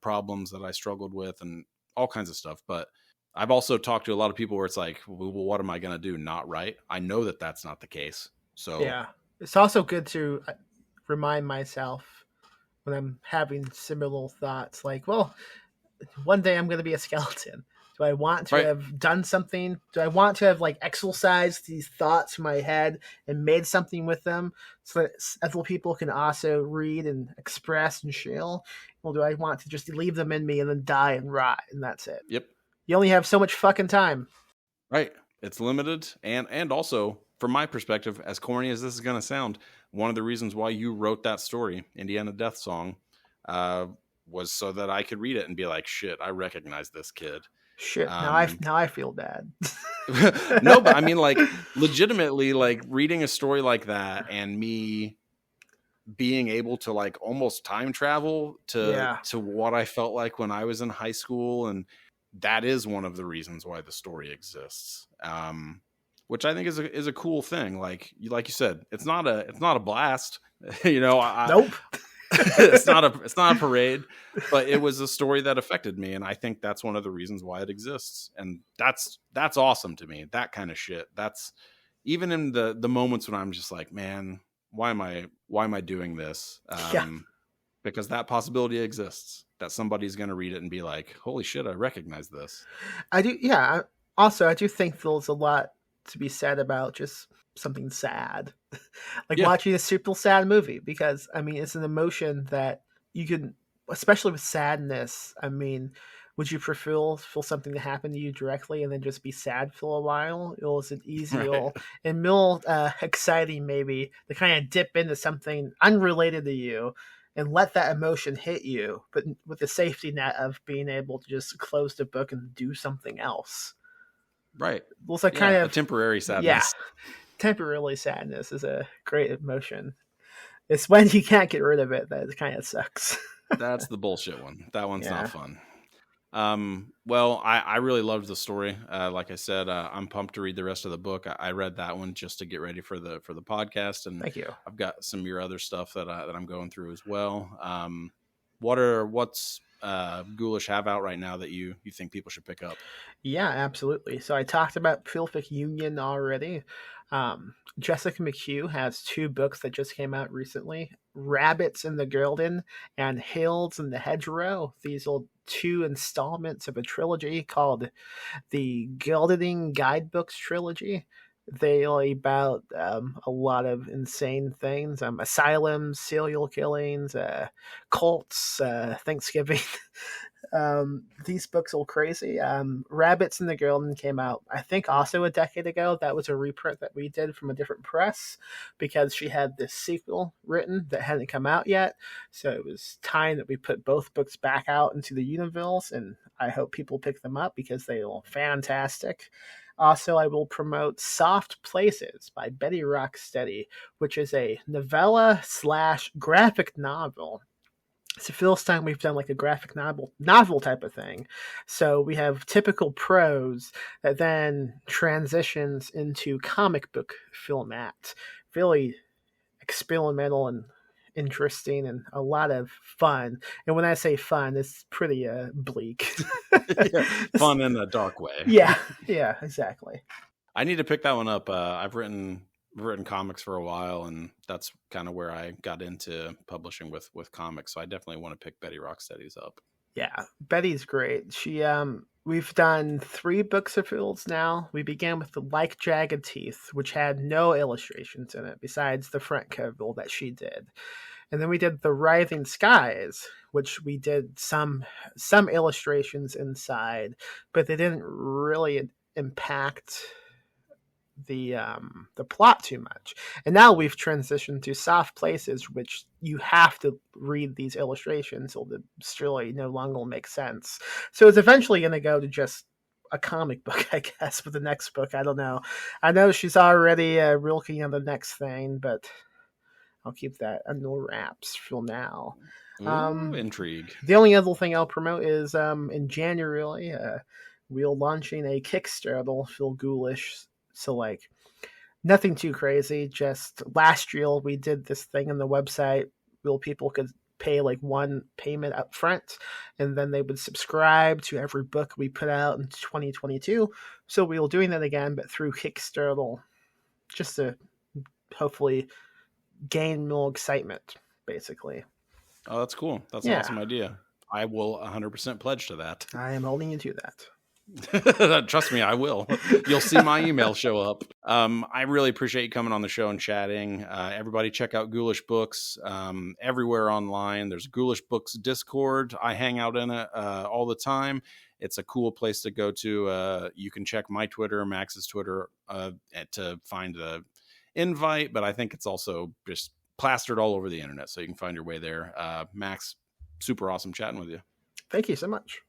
problems that I struggled with and all kinds of stuff. But I've also talked to a lot of people where it's like, well, what am I going to do? Not write? I know that that's not the case. So yeah, it's also good to remind myself when I'm having similar thoughts, like, well, one day I'm going to be a skeleton. Do I want to have done something? Do I want to have like exercised these thoughts in my head and made something with them so that other people can also read and express and share? Or do I want to just leave them in me and then die and rot and that's it? Yep. You only have so much fucking time. Right. It's limited. And also, from my perspective, as corny as this is going to sound, one of the reasons why you wrote that story, Indiana Death Song, was so that I could read it and be like, shit, I recognize this kid. Shit, now I feel bad. No, but I mean, like, legitimately, like, reading a story like that and me being able to, like, almost time travel to what I felt like when I was in high school, and that is one of the reasons why the story exists, which I think is a cool thing. Like you said, it's not a blast, Nope. it's not a parade, but it was a story that affected me, and I think that's one of the reasons why it exists. And that's awesome to me. That kind of shit. That's even in the moments when I'm just like, man, why am I doing this? Because that possibility exists, that somebody's going to read it and be like, holy shit, I recognize this. I do. Yeah. Also, I do think there's a lot to be said about just something sad, like watching a super sad movie, because I mean, it's an emotion that you can, especially with sadness. I mean, would you prefer for something to happen to you directly and then just be sad for a while, or is it easier and more exciting maybe to kind of dip into something unrelated to you and let that emotion hit you, but with the safety net of being able to just close the book and do something else? Right. Well, it's like kind of a temporary sadness. Yeah. Temporarily sadness is a great emotion. It's when you can't get rid of it that it kind of sucks. That's the bullshit one. That one's not fun. Well, I really loved the story. Like I said, I'm pumped to read the rest of the book. I read that one just to get ready for the podcast, and thank you. I've got some of your other stuff that I'm going through as well. What's Ghoulish have out right now that you think people should pick up? Yeah, absolutely. So I talked about Perfect Union already. Jessica McHugh has 2 books that just came out recently: Rabbits in the Garden and Hills in the Hedgerow. These are 2 installments of a trilogy called the Gardening Guidebooks Trilogy. They are about a lot of insane things: asylums, serial killings, cults, Thanksgiving. These books are crazy. Rabbits in the Garden came out, I think, also a decade ago. That was a reprint that we did from a different press because she had this sequel written that hadn't come out yet. So it was time that we put both books back out into the universe, and I hope people pick them up because they are fantastic. Also, I will promote Soft Places by Betty Rocksteady, which is a novella / graphic novel It's the first time we've done like a graphic novel type of thing. So we have typical prose that then transitions into comic book format. Really experimental and interesting and a lot of fun. And when I say fun, it's pretty bleak. Yeah, fun in a dark way. Yeah, exactly. I need to pick that one up. I've written comics for a while, and that's kind of where I got into publishing with comics. So I definitely want to pick Betty Rocksteady's up. Yeah, Betty's great. We've done 3 books of hers now. We began with the Like Jagged Teeth, which had no illustrations in it besides the front cover that she did. And then we did the Writhing Skies, which we did some illustrations inside, but they didn't really impact the plot too much. And now we've transitioned to Soft Places, which you have to read these illustrations or the story no longer will make sense. So it's eventually going to go to just a comic book, I guess, for the next book. I don't know. I know she's already working on the next thing, but I'll keep that under wraps for now. Ooh, intrigue. The only other thing I'll promote is in January, we're launching a Kickstarter for Ghoulish. So, like, nothing too crazy. Just last year, we did this thing on the website where people could pay like one payment up front, and then they would subscribe to every book we put out in 2022. So we were doing that again, but through Kickstarter, just to hopefully gain more excitement, basically. Oh, that's cool. That's an awesome idea. I will 100% pledge to that. I am holding you to that. Trust me, I will. You'll see my email show up. I really appreciate you coming on the show and chatting. Everybody check out Ghoulish Books everywhere online. There's Ghoulish Books Discord. I hang out in it all the time. It's a cool place to go to. You can check my Twitter, Max's Twitter, to find the invite, but I think it's also just plastered all over the internet, so you can find your way there. Max, super awesome chatting with you. Thank you so much.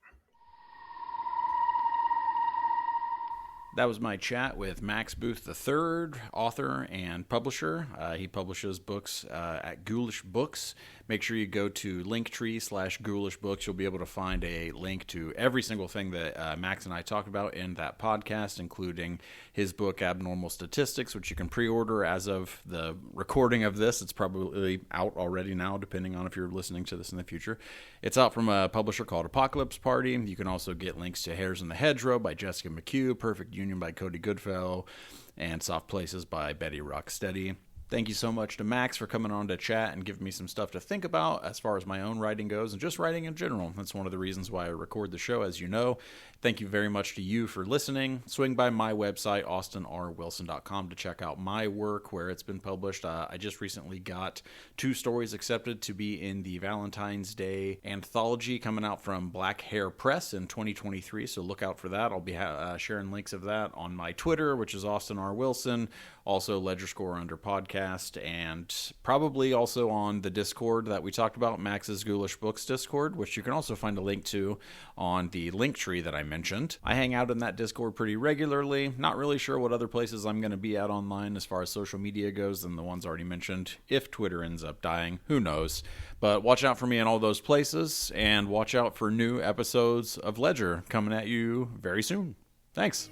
That was my chat with Max Booth III, author and publisher. He publishes books at Ghoulish Books. Make sure you go to Linktree/Ghoulish Books. You'll be able to find a link to every single thing that Max and I talked about in that podcast, including his book Abnormal Statistics, which you can pre-order as of the recording of this. It's probably out already now, depending on if you're listening to this in the future. It's out from a publisher called Apocalypse Party. You can also get links to Hares in the Hedgerow by Jessica McHugh, Perfect Union by Cody Goodfellow, and Soft Places by Betty Rocksteady. Thank you so much to Max for coming on to chat and giving me some stuff to think about as far as my own writing goes and just writing in general. That's one of the reasons why I record the show, as you know. Thank you very much to you for listening. Swing by my website, austinrwilson.com, to check out my work, where it's been published. I just recently got 2 stories accepted to be in the Valentine's Day anthology coming out from Black Hair Press in 2023, so look out for that. I'll be sharing links of that on my Twitter, which is Austin R. Wilson, also Ledger Score under podcast, and probably also on the Discord that we talked about, Max's Ghoulish Books Discord, which you can also find a link to on the link tree that I mentioned. I hang out in that Discord pretty regularly. Not really sure what other places I'm going to be at online as far as social media goes than the ones already mentioned. If Twitter ends up dying, who knows? But watch out for me in all those places, and watch out for new episodes of Ledger coming at you very soon. Thanks.